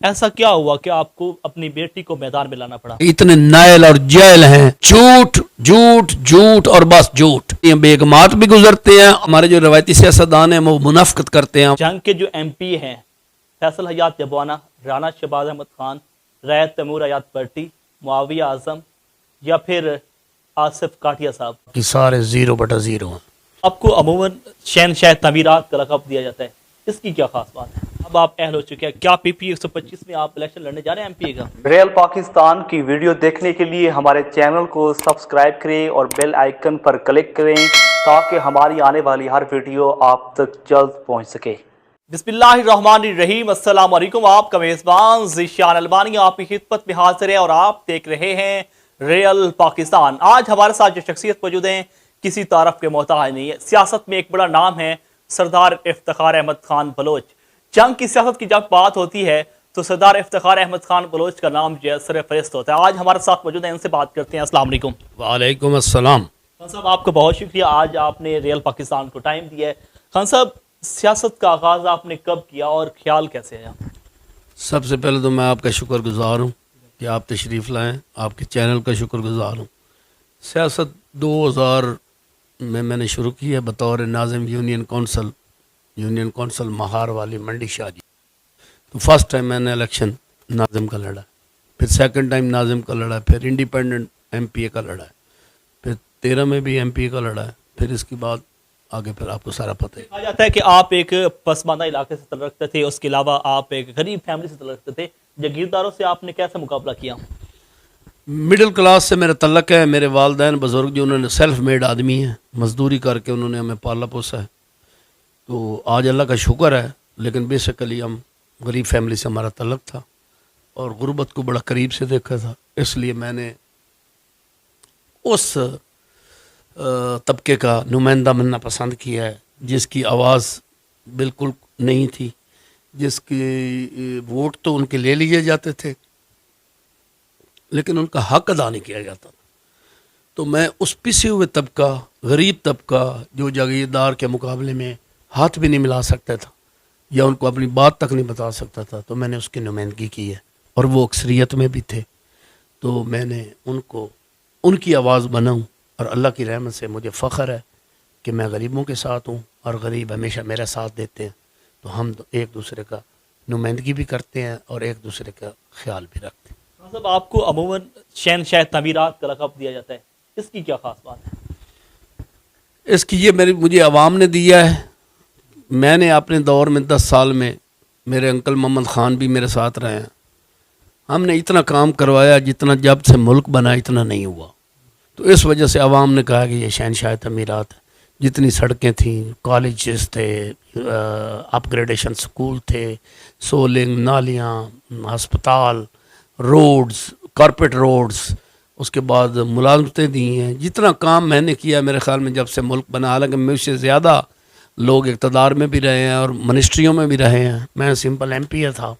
ایسا کیا ہوا کہ آپ کو اپنی بیٹی کو میدان میں لانا پڑا؟ اتنے نائل اور جیل ہیں، جھوٹ جھوٹ جھوٹ اور بس جھوٹ. یہ بیگمات بھی گزرتے ہیں. ہمارے جو روایتی سیاستدان ہیں وہ منافقت کرتے ہیں. جنگ کے جو ایم پی ہیں فیصل حیات جبوانا، رانا شہباز احمد خان، ریت تیمور حیات پرٹی، معاویہ اعظم یا پھر آصف کاٹیا صاحب، کہ سارے 0/0 ہیں. آپ کو عموماً شہنشاہ تعمیرات کا لقب دیا جاتا ہے، اس کی کیا خاص بات ہے؟ اب آپ اہل ہو چکے ہیں، کیا پی پی 125 میں آپ الیکشن لڑنے جا رہے ہیں ایم پی اے کا؟ ریئل پاکستان کی ویڈیو دیکھنے کے لیے ہمارے چینل کو سبسکرائب کریں اور بیل آئیکن پر کلک کریں تاکہ ہماری آنے والی ہر ویڈیو آپ تک جلد پہنچ سکے. بسم اللہ الرحمن الرحیم. السلام علیکم. آپ کا میزبان ذیشان البانی آپ کی خدمت میں حاضر ہے اور آپ دیکھ رہے ہیں ریئل پاکستان. آج ہمارے ساتھ جو شخصیت موجود ہیں کسی تعارف کے محتاج نہیں ہے. سیاست میں ایک بڑا نام ہے سردار افتخار احمد خان بلوچ. جنگ کی سیاست کی جب بات ہوتی ہے تو سردار افتخار احمد خان بلوچ کا نام جو ہے سر فہرست ہوتا ہے. آج ہمارے ساتھ موجود ہیں، ان سے بات کرتے ہیں. السلام علیکم. وعلیکم السلام. خان صاحب آپ کا بہت شکریہ، آج آپ نے ریئل پاکستان کو ٹائم دیا ہے. خان صاحب سیاست کا آغاز آپ نے کب کیا اور خیال کیسے آیا؟ سب سے پہلے تو میں آپ کا شکر گزار ہوں کہ آپ تشریف لائیں. آپ کے چینل کا شکر گزار ہوں. سیاست 2000 میں نے شروع کی ہے بطور ناظم یونین کونسل مہار والی منڈی شاہ جی. تو فرسٹ ٹائم میں نے الیکشن ناظم کا لڑا، پھر سیکنڈ ٹائم ناظم کا لڑا، پھر انڈیپینڈنٹ ایم پی اے کا لڑا ہے، پھر 13 میں بھی ایم پی اے کا لڑا ہے، پھر اس کے بعد آگے پھر آپ کو سارا پتہ ہے. کہا جاتا ہے کہ آپ ایک پسماندہ علاقے سے تعلق رکھتے تھے، اس کے علاوہ آپ ایک غریب فیملی سے تعلق رکھتے تھے. جاگیرداروں سے آپ نے کیسا مقابلہ کیا؟ مڈل کلاس سے میرا تعلق ہے. میرے والدین بزرگ جو انہوں نے سیلف میڈ آدمی ہیں، مزدوری کر کے انہوں نے ہمیں پالا پوسا ہے. تو آج اللہ کا شکر ہے، لیکن بیسیکلی ہم غریب فیملی سے ہمارا تعلق تھا اور غربت کو بڑا قریب سے دیکھا تھا. اس لیے میں نے اس طبقے کا نمائندہ بننا پسند کیا ہے جس کی آواز بالکل نہیں تھی، جس کی ووٹ تو ان کے لے لیے جاتے تھے لیکن ان کا حق ادا نہیں کیا جاتا. تو میں اس پسے ہوئے طبقہ، غریب طبقہ جو جاگیردار کے مقابلے میں ہاتھ بھی نہیں ملا سکتا تھا یا ان کو اپنی بات تک نہیں بتا سکتا تھا، تو میں نے اس کی نمائندگی کی ہے اور وہ اکثریت میں بھی تھے. تو میں نے ان کی آواز بناؤں اور اللہ کی رحمت سے مجھے فخر ہے کہ میں غریبوں کے ساتھ ہوں اور غریب ہمیشہ میرا ساتھ دیتے ہیں. تو ہم ایک دوسرے کا نمائندگی بھی کرتے ہیں اور ایک دوسرے کا خیال بھی رکھتے ہیں. صاحب آپ کو عموماً شہنشاہ تعمیرات کا لقب دیا جاتا ہے، اس کی کیا خاص بات ہے؟ اس کی یہ مجھے عوام نے دیا ہے. میں نے اپنے دور میں 10 سال میں میرے انکل محمد خان بھی میرے ساتھ رہے ہیں. ہم نے اتنا کام کروایا جتنا جب سے ملک بنا اتنا نہیں ہوا. تو اس وجہ سے عوام نے کہا کہ یہ شہنشاہ تعمیرات ہے. جتنی سڑکیں تھیں، کالجز تھے، اپ گریڈیشن سکول تھے، سولنگ، نالیاں، ہسپتال، روڈز، کارپیٹ روڈز، اس کے بعد ملازمتیں دی ہیں. جتنا کام میں نے کیا میرے خیال میں جب سے ملک بنا، حالانکہ مجھ سے زیادہ لوگ اقتدار میں بھی رہے ہیں اور منسٹریوں میں بھی رہے ہیں، میں سمپل ایم پی اے تھا.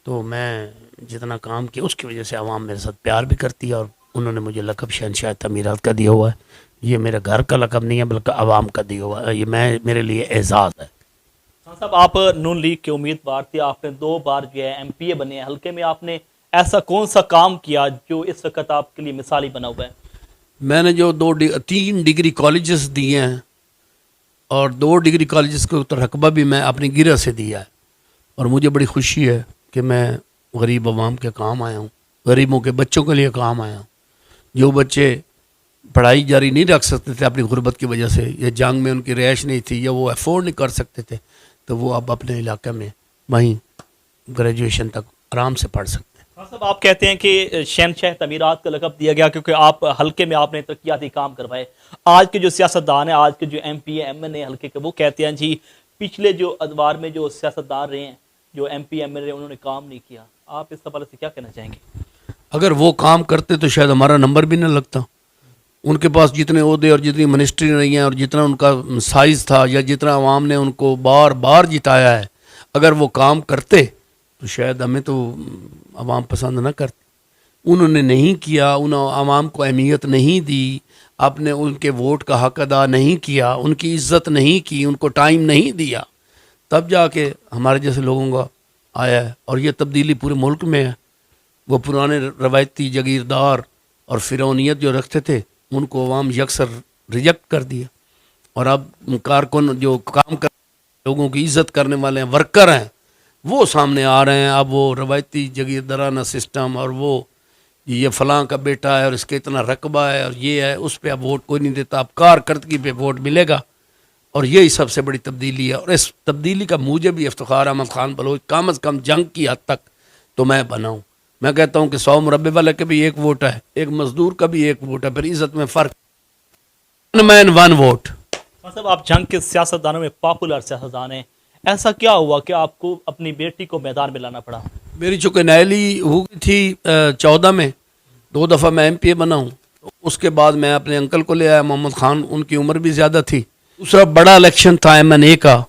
تو میں جتنا کام کیا اس کی وجہ سے عوام میرے ساتھ پیار بھی کرتی ہے اور انہوں نے مجھے لقب شہنشاہ تعمیرات کا دیا ہوا ہے. یہ میرے گھر کا لقب نہیں ہے بلکہ عوام کا دیا ہوا ہے. یہ میرے لیے اعزاز ہے. خان صاحب آپ نون لیگ کے امیدوار تھے، آپ نے 2 بار جو ہے ایم پی اے بنے ہیں حلقے میں. آپ نے ایسا کون سا کام کیا جو اس وقت آپ کے لیے مثالی بنا ہوا ہے؟ میں نے جو 3 ڈگری کالجز دیے ہیں اور 2 ڈگری کالجز کو رقبہ بھی میں اپنی گرہ سے دیا ہے. اور مجھے بڑی خوشی ہے کہ میں غریب عوام کے کام آیا ہوں، غریبوں کے بچوں کے لیے کام آیا ہوں. جو بچے پڑھائی جاری نہیں رکھ سکتے تھے اپنی غربت کی وجہ سے، یا جنگ میں ان کی رہائش نہیں تھی، یا وہ افورڈ نہیں کر سکتے تھے، تو وہ اب اپنے علاقے میں وہیں گریجویشن تک آرام سے پڑھ سکتے ہیں. خان صاحب آپ کہتے ہیں کہ شہنشاہ تعمیرات کا لقب دیا گیا کیونکہ آپ حلقے میں آپ نے ترقیاتی کام کروائے. آج کے جو سیاستدان ہیں، آج کے جو ایم پی ایم این اے حلقے کے، وہ کہتے ہیں جی پچھلے جو ادوار میں جو سیاستدان رہے ہیں، جو ایم پی ایم این اے انہوں نے کام نہیں کیا. آپ اس حوالے سے کیا کہنا چاہیں گے؟ اگر وہ کام کرتے تو شاید ہمارا نمبر بھی نہ لگتا. ان کے پاس جتنے عہدے اور جتنی منسٹری رہی ہیں اور جتنا ان کا سائز تھا یا جتنا عوام نے ان کو بار بار جتایا ہے، اگر وہ کام کرتے تو شاید ہمیں تو عوام پسند نہ کرتی. انہوں نے نہیں کیا، انہوں عوام کو اہمیت نہیں دی، آپ نے ان کے ووٹ کا حق ادا نہیں کیا، ان کی عزت نہیں کی، ان کو ٹائم نہیں دیا. تب جا کے ہمارے جیسے لوگوں کا آیا ہے اور یہ تبدیلی پورے ملک میں ہے. وہ پرانے روایتی جگیردار اور فرعونیت جو رکھتے تھے ان کو عوام یکسر ریجیکٹ کر دیا, اور اب کارکن جو کام کر لوگوں کی عزت کرنے والے ہیں, ورکر ہیں, وہ سامنے آ رہے ہیں. اب وہ روایتی جگیردارانہ سسٹم اور وہ یہ فلاں کا بیٹا ہے اور اس کے اتنا رقبہ ہے اور یہ ہے, اس پہ اب ووٹ کوئی نہیں دیتا, اب کارکردگی پہ ووٹ ملے گا. اور یہی سب سے بڑی تبدیلی ہے, اور اس تبدیلی کا مجھے بھی افتخار احمد خان بلوچ کم از کم جنگ کی حد تک تو میں بناؤں. میں کہتا ہوں کہ 100 مربع والے کے بھی ایک ووٹ ہے, ایک مزدور کا بھی ایک ووٹ ہے, پھر عزت میں فرق. ون مین ون ووٹ. صاحب آپ جنگ کے سیاستدانوں میں پاپولر سیاستدان ہیں, ایسا کیا ہوا کہ آپ کو اپنی بیٹی کو میدان میں لانا پڑا؟ میری چونکہ نیلی ہو گئی تھی 14 میں, 2 دفعہ میں MP بنا ہوں. اس کے بعد میں اپنے انکل کو لے آیا محمد خان, ان کی عمر بھی زیادہ تھی. دوسرا بڑا الیکشن تھا MNA کا,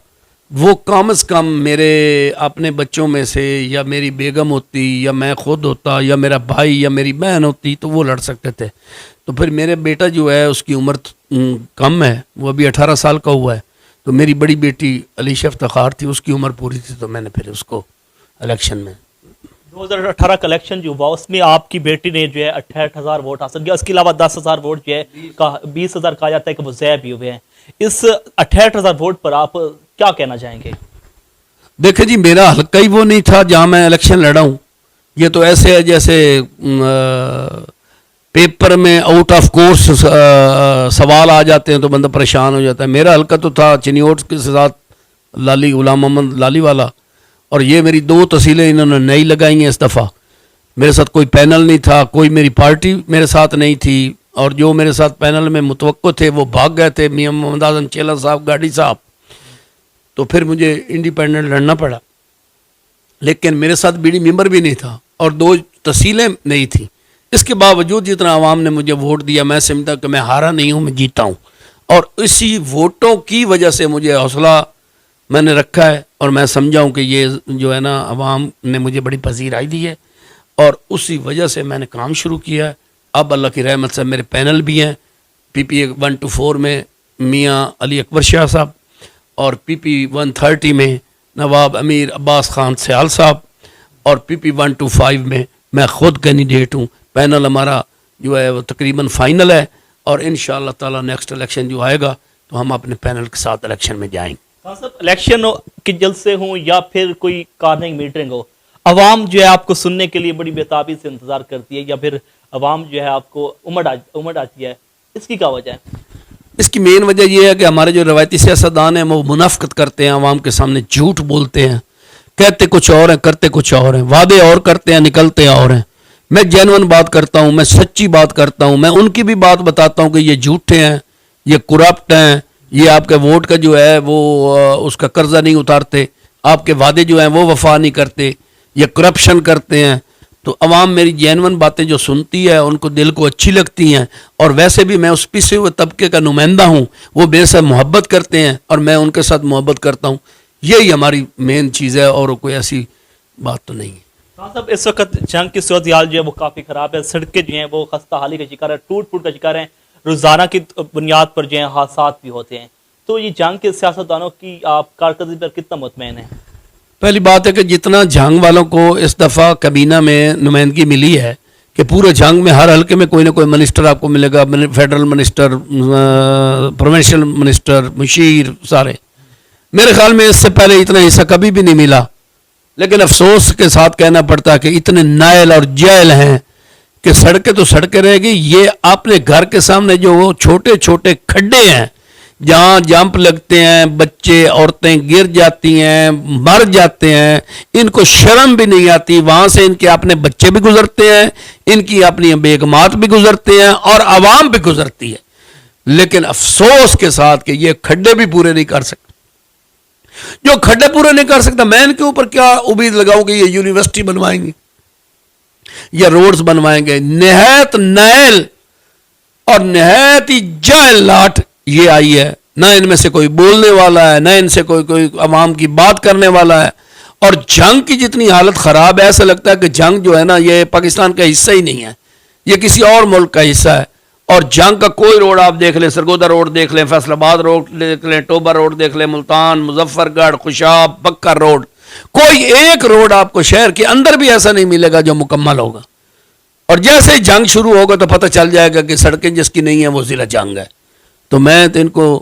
وہ کم از کم میرے اپنے بچوں میں سے یا میری بیگم ہوتی یا میں خود ہوتا یا میرا بھائی یا میری بہن ہوتی تو وہ لڑ سکتے تھے. تو پھر میرے بیٹا جو ہے اس کی عمر کم ہے, وہ ابھی 18 سال کا ہوا ہے. تو میری بڑی بیٹی علیشہ افتخار تھی, اس کی عمر پوری تھی, تو میں نے پھر اس کو الیکشن میں 2018 کا الیکشن جو ہوا اس میں آپ کی بیٹی نے جو ہے 68,000 ووٹ حاصل کیا, اس کے علاوہ 10,000 ووٹ جو ہے 20,000 کہا جاتا ہے کہ وہ ضائع بھی ہوئے ہیں. اس 68,000 ووٹ پر آپ کیا کہنا چاہیں گے؟ دیکھیں جی, میرا حلقہ ہی وہ نہیں تھا جہاں میں الیکشن لڑا ہوں. یہ تو ایسے ہے جیسے پیپر میں آؤٹ آف کورس سوال آ جاتے ہیں تو بندہ پریشان ہو جاتا ہے. میرا حلقہ تو تھا چنیوٹ کے ساتھ لالی غلام محمد لالی والا, اور یہ میری 2 تحصیلیں انہوں نے نئی لگائی ہیں اس دفعہ. میرے ساتھ کوئی پینل نہیں تھا, کوئی میری پارٹی میرے ساتھ نہیں تھی, اور جو میرے ساتھ پینل میں متوقع تھے وہ بھاگ گئے تھے, میاں محمد اعظم چیلا صاحب, گاڑی صاحب. تو پھر مجھے انڈیپینڈنٹ لڑنا پڑا, لیکن میرے ساتھ بیڈی ممبر بھی نہیں تھا اور 2 تحصیلیں نہیں تھیں. اس کے باوجود جتنا عوام نے مجھے ووٹ دیا, میں سمجھتا کہ میں ہارا نہیں ہوں, میں جیتا ہوں. اور اسی ووٹوں کی وجہ سے مجھے حوصلہ میں نے رکھا ہے, اور میں سمجھا ہوں کہ یہ جو ہے نا عوام نے مجھے بڑی پذیرائی دی ہے, اور اسی وجہ سے میں نے کام شروع کیا ہے. اب اللہ کی رحمت سے میرے پینل بھی ہیں, PP 124 میں میاں علی اکبر شاہ صاحب, اور PP 130 میں نواب امیر عباس خان سیال صاحب, اور PP 125 میں میں خود کینڈیڈیٹ ہوں. پینل ہمارا جو ہے وہ تقریباً فائنل ہے, اور انشاءاللہ تعالی نیکسٹ الیکشن جو آئے گا تو ہم اپنے پینل کے ساتھ الیکشن میں جائیں گے. الیکشن کے جلسے ہوں یا پھر کوئی کارننگ میٹنگ ہو, عوام جو ہے آپ کو سننے کے لیے بڑی بےتابی سے انتظار کرتی ہے, یا پھر عوام جو ہے آپ کو امڑ آتی ہے, اس کی کیا وجہ ہے؟ اس کی مین وجہ یہ ہے کہ ہمارے جو روایتی سیاستدان ہیں وہ منافقت کرتے ہیں, عوام کے سامنے جھوٹ بولتے ہیں, کہتے کچھ اور ہیں کرتے کچھ اور ہیں, وعدے اور کرتے ہیں نکلتے اور ہیں. میں جینون بات کرتا ہوں, میں سچی بات کرتا ہوں, میں ان کی بھی بات بتاتا ہوں کہ یہ جھوٹے ہیں, یہ کرپٹ ہیں, یہ آپ کے ووٹ کا جو ہے وہ اس کا قرضہ نہیں اتارتے, آپ کے وعدے جو ہیں وہ وفا نہیں کرتے, یہ کرپشن کرتے ہیں. تو عوام میری جینون باتیں جو سنتی ہے ان کو دل کو اچھی لگتی ہیں, اور ویسے بھی میں اس پسے ہوئے طبقے کا نمائندہ ہوں, وہ میرے ساتھ محبت کرتے ہیں اور میں ان کے ساتھ محبت کرتا ہوں. یہی ہماری مین چیز ہے, اور کوئی ایسی بات تو نہیں ہے. صاحب اس وقت جنگ کی صورتحال جو ہے وہ کافی خراب ہے, سڑکیں جو ہیں وہ خستہ حالی کا شکار ہے, ٹوٹ پھوٹ کا شکار ہیں, روزانہ کی بنیاد پر جو ہیں حادثات بھی ہوتے ہیں. تو یہ جنگ کے سیاستدانوں کی آپ کارکردگی پر کتنا مطمئن ہیں؟ پہلی بات ہے کہ جتنا جنگ والوں کو اس دفعہ کابینہ میں نمائندگی ملی ہے کہ پورے جنگ میں ہر حلقے میں کوئی نہ کوئی منسٹر آپ کو ملے گا, فیڈرل منسٹر, پروونشل منسٹر, مشیر, سارے. میرے خیال میں اس سے پہلے اتنا حصہ کبھی بھی نہیں ملا. لیکن افسوس کے ساتھ کہنا پڑتا ہے کہ اتنے نائل اور جائل ہیں کہ سڑکیں تو سڑکیں رہ گئی, یہ اپنے گھر کے سامنے جو وہ چھوٹے چھوٹے کھڈے ہیں جہاں جمپ لگتے ہیں, بچے عورتیں گر جاتی ہیں, مر جاتے ہیں, ان کو شرم بھی نہیں آتی. وہاں سے ان کے اپنے بچے بھی گزرتے ہیں, ان کی اپنی بیگمات بھی گزرتے ہیں, اور عوام بھی گزرتی ہے. لیکن افسوس کے ساتھ کہ یہ کھڈے بھی پورے نہیں کر سکتے. جو کھڈے پورے نہیں کر سکتا, میں ان کے اوپر کیا امید لگاؤں کہ یہ یونیورسٹی بنوائیں گے یا روڈز بنوائیں گے. نہایت نائل اور نہایت ہی جاہل لاٹ یہ آئی ہے, نہ ان میں سے کوئی بولنے والا ہے, نہ ان سے کوئی عوام کی بات کرنے والا ہے. اور جنگ کی جتنی حالت خراب ہے, ایسا لگتا ہے کہ جنگ جو ہے نا یہ پاکستان کا حصہ ہی نہیں ہے, یہ کسی اور ملک کا حصہ ہے. اور جنگ کا کوئی روڈ آپ دیکھ لیں, سرگودا روڈ دیکھ لیں, فیصل آباد روڈ دیکھ لیں, ٹوبہ روڈ دیکھ لیں, ملتان, مظفر گڑھ, خوشاب, بکر روڈ, کوئی ایک روڈ آپ کو شہر کے اندر بھی ایسا نہیں ملے گا جو مکمل ہوگا. اور جیسے جنگ شروع ہوگا تو پتہ چل جائے گا کہ سڑکیں جس کی نہیں ہیں وہ ضلع جنگ ہے. تو میں تو ان کو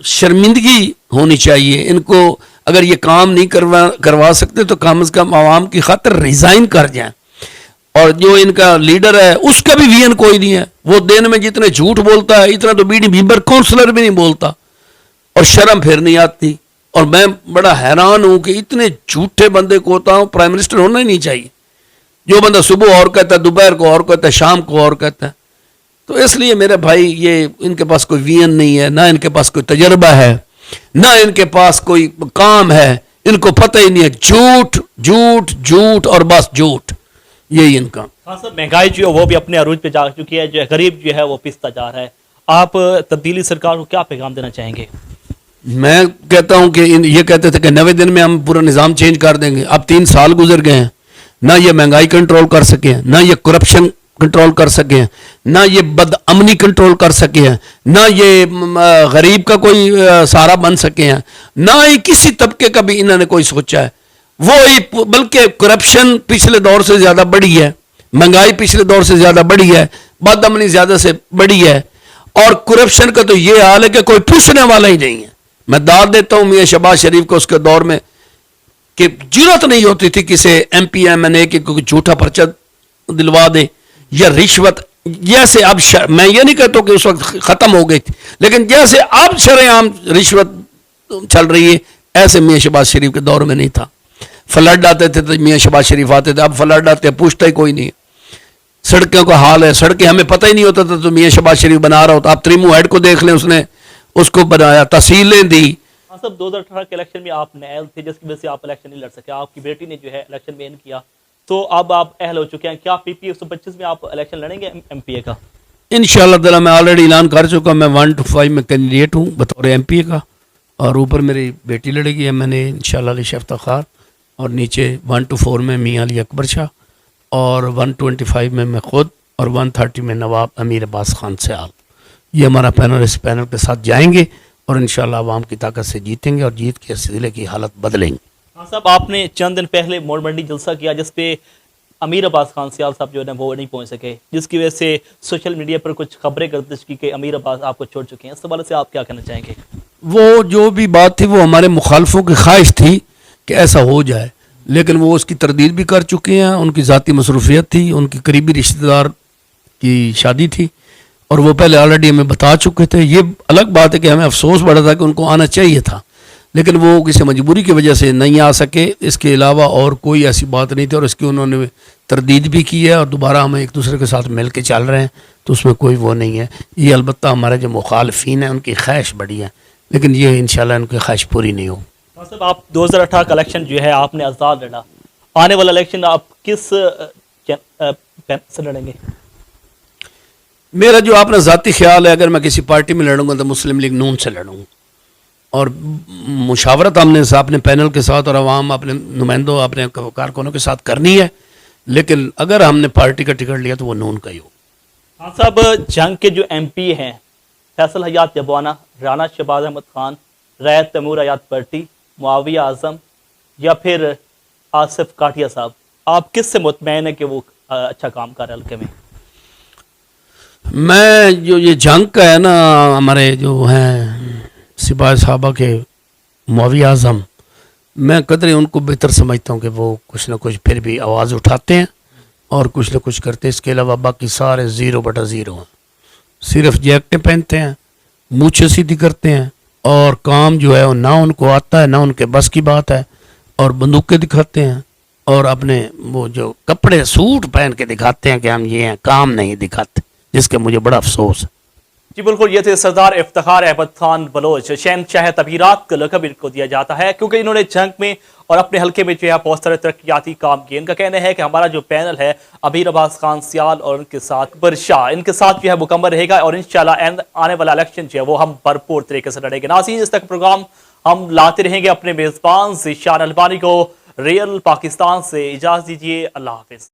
شرمندگی ہونی چاہیے. ان کو اگر یہ کام نہیں کروا سکتے تو کم از کم عوام کی خاطر ریزائن کر جائیں. اور جو ان کا لیڈر ہے اس کا بھی وین کوئی نہیں ہے. وہ دن میں جتنے جھوٹ بولتا ہے اتنا تو بی ڈی ممبر کونسلر بھی نہیں بولتا. اور شرم پھر نہیں آتی. اور میں بڑا حیران ہوں کہ اتنے جھوٹے بندے کو ہوتا ہوں پرائم منسٹر ہونا ہی نہیں چاہیے. جو بندہ صبح اور کہتا ہے, دوپہر کو اور کہتا ہے, شام کو اور کہتا ہے. تو اس لیے میرے بھائی یہ ان کے پاس کوئی وین نہیں ہے, نہ ان کے پاس کوئی تجربہ ہے, نہ ان کے پاس کوئی کام ہے. ان کو پتہ ہی نہیں ہے. جھوٹ جھوٹ جھوٹ اور بس جھوٹ, یہی ان کا. ہاں سر, مہنگائی جو ہے وہ بھی اپنے عروج پہ جا چکی ہے, جو ہے غریب جو ہے وہ پستا جا رہا ہے. آپ تبدیلی سرکار کو کیا پیغام دینا چاہیں گے؟ میں کہتا ہوں کہ یہ کہتے تھے کہ 90 دن میں ہم پورا نظام چینج کر دیں گے. اب 3 سال گزر گئے ہیں, نہ یہ مہنگائی کنٹرول کر سکے ہیں, نہ یہ کرپشن کنٹرول کر سکے ہیں, نہ یہ بد امنی کنٹرول کر سکے ہیں, نہ یہ غریب کا کوئی سہارا بن سکے ہیں, نہ ہی کسی طبقے کا بھی انہوں نے کوئی سوچا ہے. وہ بلکہ کرپشن پچھلے دور سے زیادہ بڑھی ہے, مہنگائی پچھلے دور سے زیادہ بڑھی ہے, بد امنی زیادہ سے بڑھی ہے. اور کرپشن کا تو یہ حال ہے کہ کوئی پوچھنے والا ہی نہیں ہے. میں داد دیتا ہوں میاں شہباز شریف کو اس کے دور میں کہ ضرورت نہیں ہوتی تھی کسی ایم پی ایم این اے کے کوئی جھوٹا پرچہ دلوا دے یا رشوت. جیسے اب میں یہ نہیں کہتا کہ اس وقت ختم ہو گئی تھی, لیکن جیسے اب شرح عام رشوت چل رہی ہے ایسے میاں شہباز شریف کے دور میں نہیں تھا. فلڈ آتے تھے تو میاں شہباز شریف آتے تھے, اب فلڈ آتے پوچھتا ہی کوئی نہیں. سڑکوں کا حال ہے, سڑکیں ہمیں پتہ ہی نہیں ہوتا تھا تو میاں شہباز شریف بنا رہا ہوتا. آپ تریمو ہیڈ کو دیکھ لیں, اس نے اس کو بنایا, تحصیلیں دی. ہاں سب 2018 کے الیکشن میں آپ اہل تھے جس کی وجہ سے آپ الیکشن نہیں لڑ سکے. آپ کی بیٹی نے جو ہے الیکشن میں کیا, تو اب آپ اہل ہو چکے ہیں. کیا پی پی 125 میں آپ الیکشن لڑیں گے ایم پی اے کا؟ انشاءاللہ تعالی میں آلریڈی اعلان کر چکا, میں 1 to 5 میں کینڈیڈیٹ ہوں بطور ایم پی اے کا. اور اوپر میری بیٹی لڑے گی, میں نے انشاءاللہ علی شیخ افتخار, اور نیچے 1 to 4 میں میاں علی اکبر شاہ, اور 125 میں میں خود, اور 130 میں نواب امیر عباس خان سیال. یہ ہمارا پینل, اس پینل کے ساتھ جائیں گے اور انشاءاللہ عوام کی طاقت سے جیتیں گے اور جیت کے ضلع کی حالت بدلیں گے. ہاں صاحب, آپ نے چند دن پہلے موڑ منڈی جلسہ کیا جس پہ امیر عباس خان سیال صاحب جو ہے وہ نہیں پہنچ سکے, جس کی وجہ سے سوشل میڈیا پر کچھ خبریں گردش کی کہ امیر عباس آپ کو چھوڑ چکے ہیں. اس حوالے سے آپ کیا کہنا چاہیں گے؟ وہ جو بھی بات تھی وہ ہمارے مخالفوں کی خواہش تھی کہ ایسا ہو جائے, لیکن وہ اس کی تردید بھی کر چکے ہیں. ان کی ذاتی مصروفیت تھی, ان کی قریبی رشتہ دار کی شادی تھی, اور وہ پہلے آلریڈی ہمیں بتا چکے تھے. یہ الگ بات ہے کہ ہمیں افسوس بڑا تھا کہ ان کو آنا چاہیے تھا, لیکن وہ کسی مجبوری کی وجہ سے نہیں آ سکے. اس کے علاوہ اور کوئی ایسی بات نہیں تھی, اور اس کی انہوں نے تردید بھی کی ہے, اور دوبارہ ہم ایک دوسرے کے ساتھ مل کے چل رہے ہیں, تو اس میں کوئی وہ نہیں ہے. یہ البتہ ہمارے جو مخالفین ہیں ان کی خواہش بڑی ہے, لیکن یہ انشاءاللہ ان کی خواہش پوری نہیں ہو. صاحب, آپ 2018 کا الیکشن جو ہے آپ نے آزاد لڑا, آنے والا الیکشن آپ کس سے لڑیں گے؟ میرا جو اپنا ذاتی خیال ہے, اگر میں کسی پارٹی میں لڑوں گا تو مسلم لیگ نون سے لڑوں گا, اور مشاورت ہم نے اپنے پینل کے ساتھ اور عوام اپنے نمائندوں اپنے کارکنوں کے ساتھ کرنی ہے, لیکن اگر ہم نے پارٹی کا ٹکٹ لیا تو وہ نون کا ہی ہو. ہاں صاحب, جنگ کے جو ایم پی ہیں فیصل حیات یبوانہ, رانا شہباز احمد خان, رائے تیمور حیات پرٹی, معاویہ اعظم یا پھر آصف کاٹیا صاحب, آپ کس سے مطمئن ہیں کہ وہ اچھا کام کر رہے ہیں حلقے میں؟ میں جو یہ جنگ کا ہے نا, ہمارے جو ہیں سپاہی صحابہ کے معاویہ اعظم, میں قدرے ان کو بہتر سمجھتا ہوں کہ وہ کچھ نہ کچھ پھر بھی آواز اٹھاتے ہیں اور کچھ نہ کچھ کرتے ہیں. اس کے علاوہ باقی سارے 0/0 ہیں. صرف جیکٹیں پہنتے ہیں, مونچھیں سیدھی کرتے ہیں, اور کام جو ہے وہ نہ ان کو آتا ہے نہ ان کے بس کی بات ہے, اور بندوقیں دکھاتے ہیں, اور اپنے وہ جو کپڑے سوٹ پہن کے دکھاتے ہیں کہ ہم یہ ہیں, کام نہیں دکھاتے, جس کے مجھے بڑا افسوس ہے. جی بالکل, یہ تھے سردار افتخار احمد خان بلوچ. شہنشاہ تعبیرات کا لقب ان کو دیا جاتا ہے کیونکہ انہوں نے جنگ میں اور اپنے حلقے میں جو ہے بہت سارے ترقیاتی کام کیے. ان کا کہنا ہے کہ ہمارا جو پینل ہے امیر عباس خان سیال اور ان کے ساتھ اکبر شاہ, ان کے ساتھ جو ہے مکمل رہے گا, اور انشاءاللہ آنے والا الیکشن جو ہے وہ ہم بھرپور طریقے سے لڑیں گے. ناظرین, اس تک پروگرام ہم لاتے رہیں گے. اپنے میزبان ذیشان البانی کو ریئل پاکستان سے اجازت دیجیے. اللہ حافظ.